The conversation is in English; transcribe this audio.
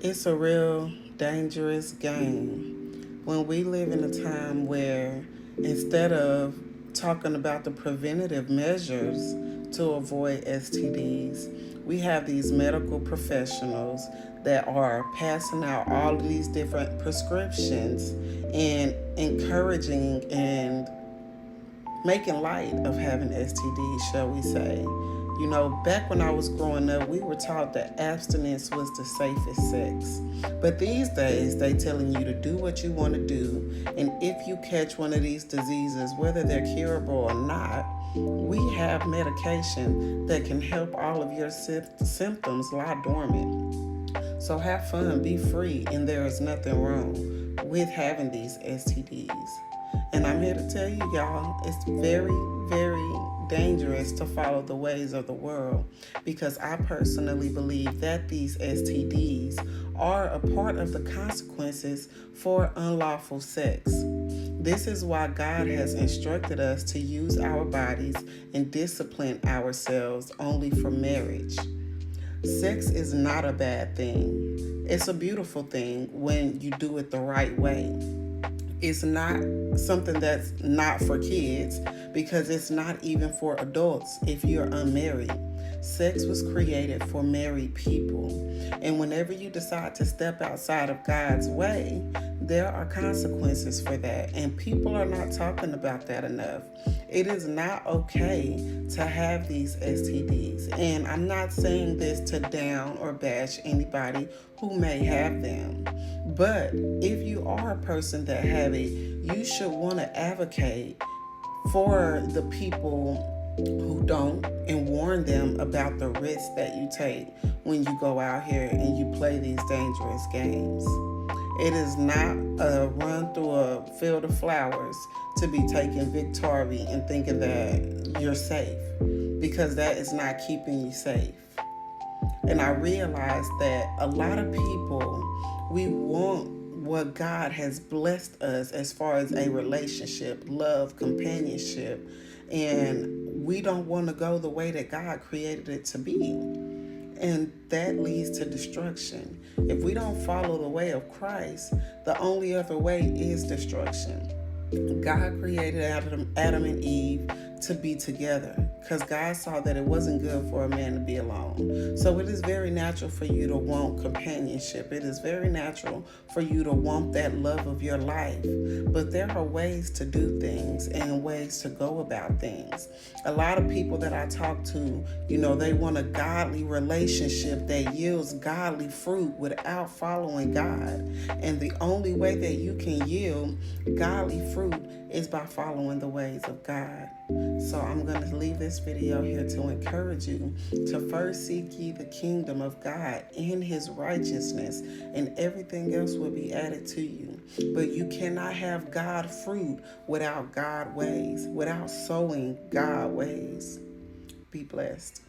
It's a real dangerous game when we live in a time where instead of talking about the preventative measures to avoid STDs, we have these medical professionals that are passing out all of these different prescriptions and encouraging and making light of having STDs, shall we say. You know, back when I was growing up, we were taught that abstinence was the safest sex. But these days, they telling you to do what you want to do, and if you catch one of these diseases, whether they're curable or not, we have medication that can help all of your symptoms lie dormant. So have fun, be free, and there is nothing wrong with having these STDs. And I'm here to tell you, y'all, it's very, very dangerous to follow the ways of the world because I personally believe that these STDs are a part of the consequences for unlawful sex. This is why God has instructed us to use our bodies and discipline ourselves only for marriage. Sex is not a bad thing. It's a beautiful thing when you do it the right way. It's not something that's not for kids because it's not even for adults if you're unmarried. Sex was created for married people. And whenever you decide to step outside of God's way, there are consequences for that. And people are not talking about that enough. It is not okay to have these STDs. And I'm not saying this to down or bash anybody who may have them. But if you are a person that have it, you should want to advocate for the people who don't and warn them about the risks that you take when you go out here and you play these dangerous games. It is not a run through a field of flowers to be taking Victory and thinking that you're safe, because that is not keeping you safe. And I realized that a lot of people, we want what God has blessed us as far as a relationship, love, companionship, and we don't want to go the way that God created it to be. And that leads to destruction. If we don't follow the way of Christ, the only other way is destruction. God created Adam and Eve to be together because God saw that it wasn't good for a man to be alone. So it is very natural for you to want companionship. It is very natural for you to want that love of your life. But there are ways to do things and ways to go about things. A lot of people that I talk to, they want a godly relationship that yields godly fruit without following God. And the only way that you can yield godly fruit is by following the ways of God. So I'm going to leave this video here to encourage you to first seek ye the kingdom of God and his righteousness, and everything else will be added to you. But you cannot have God fruit without God ways, without sowing God ways. Be blessed.